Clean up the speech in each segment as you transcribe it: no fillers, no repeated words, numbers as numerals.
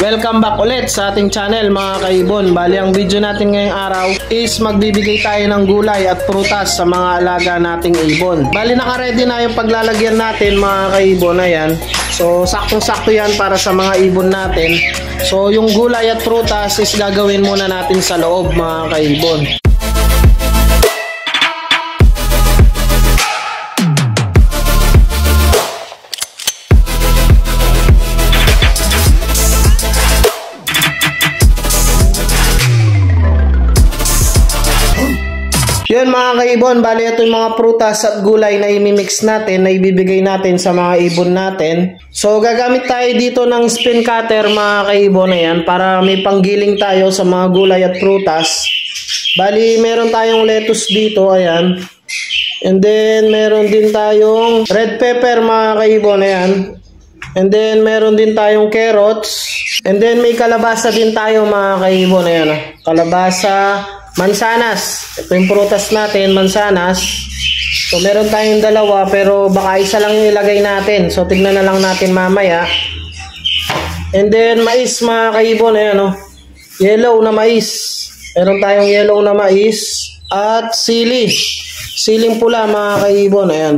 Welcome back ulit sa ating channel mga kaibon. Bali ang video natin ngayong araw is magbibigay tayo ng gulay at prutas sa mga alaga nating ibon. Bali naka-ready na yung paglalagyan natin mga kaibon. Ayan. So saktong-sakto yan para sa mga ibon natin. So yung gulay at prutas is gagawin muna natin sa loob mga kaibon. Yun mga kaibon, bali ito yung mga prutas at gulay na imimix natin, na ibibigay natin sa mga ibon natin. So gagamit tayo dito ng spin cutter mga kaibon na yan para may panggiling tayo sa mga gulay at prutas. Bali meron tayong lettuce dito, ayan. And then meron din tayong red pepper mga kaibon, ayan. And then meron din tayong carrots. And then may kalabasa din tayo mga kaibon, ayan. Kalabasa, mansanas. Ito yung prutas natin, mansanas. So meron tayong dalawa pero baka isa lang yung ilagay natin. So tignan na lang natin mamaya. And then mais mga kaibon, ayan o. Yellow na mais. Meron tayong yellow na mais. At sili. Siling pula mga kaibon, ayan.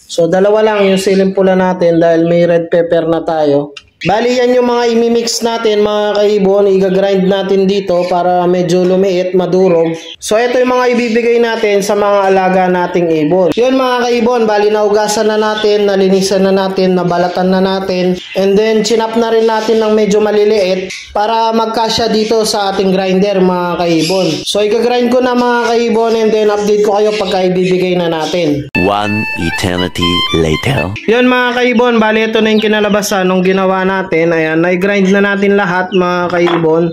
So dalawa lang yung siling pula natin dahil may red pepper na tayo. Bali yan yung mga imimix natin mga kaibon, i-grind natin dito para medyo lumiit, madurog. So ito yung mga ibibigay natin sa mga alaga nating ibon. Yun mga kaibon, bali naugasan na natin, nalinisan na natin, nabalatan na natin. And then chinap na rin natin ng medyo maliliit para magkasya dito sa ating grinder mga kaibon. So i-grind ko na mga kaibon and then update ko kayo pagka ibibigay na natin. One eternity later. Yun mga kaibon, bali ito na yung kinalabasan nung ginawa natin. Ayan, na-grind na natin lahat mga kaibon.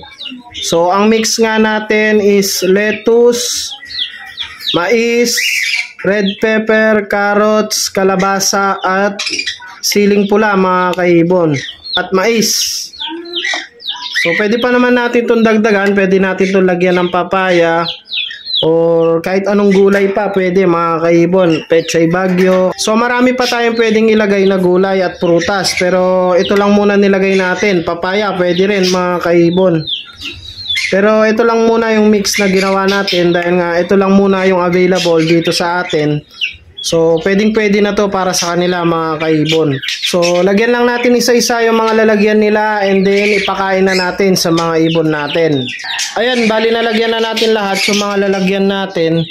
So ang mix nga natin is lettuce, mais, red pepper, carrots, kalabasa at siling pula mga kaibon. At mais. So pwede pa naman natin itong dagdagan, pwede natin itong lagyan ng papaya or kahit anong gulay pa pwede mga kaibon, pechay bagyo. So marami pa tayong pwedeng ilagay na gulay at prutas, pero ito lang muna nilagay natin. Papaya pwede rin mga kaibon, pero ito lang muna yung mix na ginawa natin dahil nga ito lang muna yung available dito sa atin. So pwedeng pwede na to para sa kanila mga kaibon. So lagyan lang natin isa-isa yung mga lalagyan nila and then ipakain na natin sa mga ibon natin. Ayan, bali nalagyan na natin lahat yung mga lalagyan natin.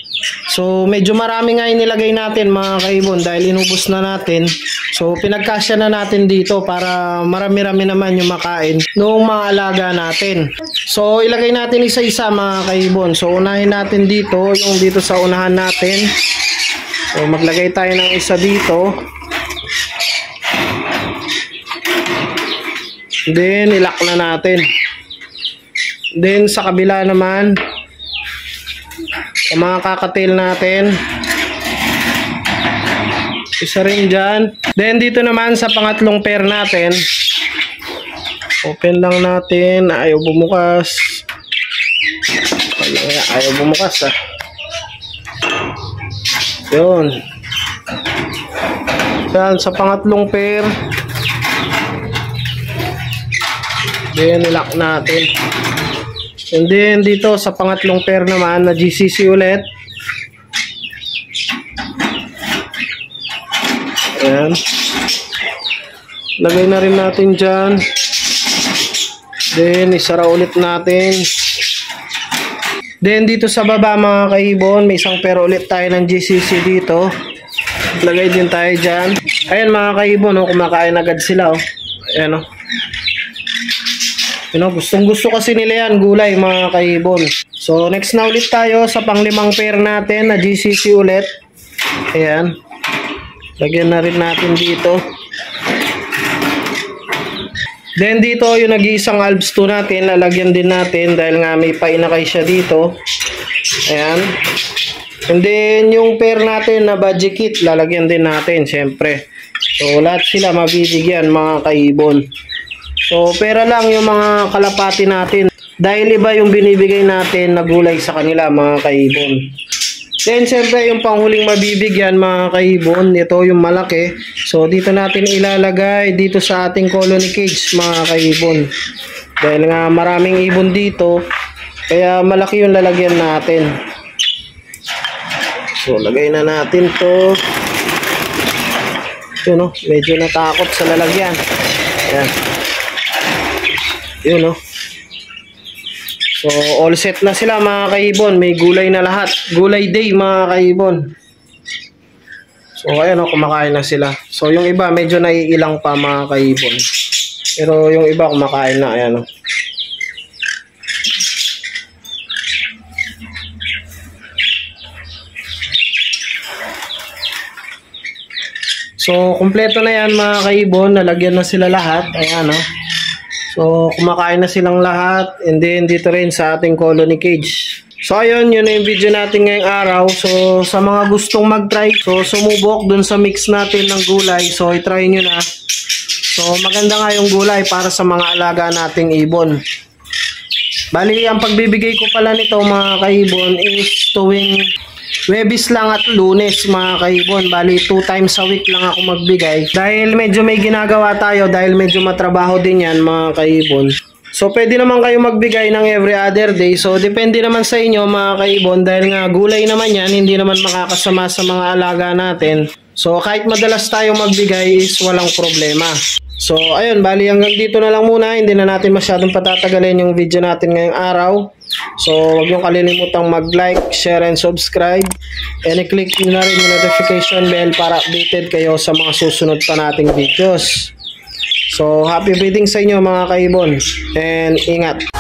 So medyo marami nga inilagay natin mga kaibon dahil inubos na natin. So pinagkasya na natin dito para marami-rami naman yung makain noong mga alaga natin. So ilagay natin isa-isa mga kaibon. So unahin natin dito, yung dito sa unahan natin. So maglagay tayo ng isa dito. Then ilak na natin. Then sa kabila naman, sa mga kakatail natin, isa rin dyan. Then dito naman sa pangatlong pair natin, open lang natin. Ayaw bumukas. Ayaw bumukas ah. Yun. Yan, sa pangatlong pair. Then ilak natin. And then dito sa pangatlong pair naman na GCC ulit. Ayan. Lagay na rin natin dyan. Then isara ulit natin. Then dito sa baba mga kaibon, may isang pair ulit tayo ng GCC dito. Lagay din tayo dyan. Ayan mga kaibon, oh, kumakain agad sila. Oh. Ayan o. Gustong gusto kasi nila yan, gulay mga kaibon. So next na ulit tayo sa panglimang pair natin na GCC ulit. Ayan. Lagyan na rin natin dito. Then dito yung nag-iisang alps 2 natin, lalagyan din natin dahil nga may painakay siya dito. Ayan. And then yung pair natin na budget kit, lalagyan din natin syempre. So lahat sila mabibigyan mga kaibon. So pera lang yung mga kalapati natin dahil iba yung binibigay natin na gulay sa kanila mga kaibon. Then, syempre, yung panghuling mabibigyan mga kaibon, ito yung malaki. So, dito natin ilalagay dito sa ating colony cage mga kaibon. Dahil nga maraming ibon dito, kaya malaki yung lalagyan natin. So, lagay na natin to. Yun, no? Medyo natakot sa lalagyan. Ayan. Yun, no? So, all set na sila mga kaibon. May gulay na lahat. Gulay day mga kaibon. So, ayan o, kumakain na sila. So, yung iba medyo naiilang pa mga kaibon. Pero yung iba kumakain na. Ayan o. So, kumpleto na yan mga kaibon. Nalagyan na sila lahat. Ayan o. So, kumakain na silang lahat. And then, dito rin sa ating colony cage. So, ayun, yun na yung video natin ngayong araw. So, sa mga gustong mag-try, so, sumubok dun sa mix natin ng gulay. So, i-try nyo na. So, maganda nga yung gulay para sa mga alaga nating ibon. Bali, ang pagbibigay ko pala nito mga kaibon is tuwing Webis lang at Lunes mga kaibon. Bali 2 times a week lang ako magbigay. Dahil medyo may ginagawa tayo, dahil medyo matrabaho din yan mga kaibon. So pwede naman kayo magbigay ng every other day. So depende naman sa inyo mga kaibon. Dahil nga gulay naman yan, hindi naman makakasama sa mga alaga natin. So kahit madalas tayo magbigay is walang problema. So ayun, bali hanggang dito na lang muna. Hindi na natin masyadong patatagalin yung video natin ngayong araw. So huwag niyong kalilimutang mag-like, share, and subscribe. And i-click nyo na rin yung notification bell para updated kayo sa mga susunod pa nating videos. So happy breeding sa inyo mga kaibon. And ingat!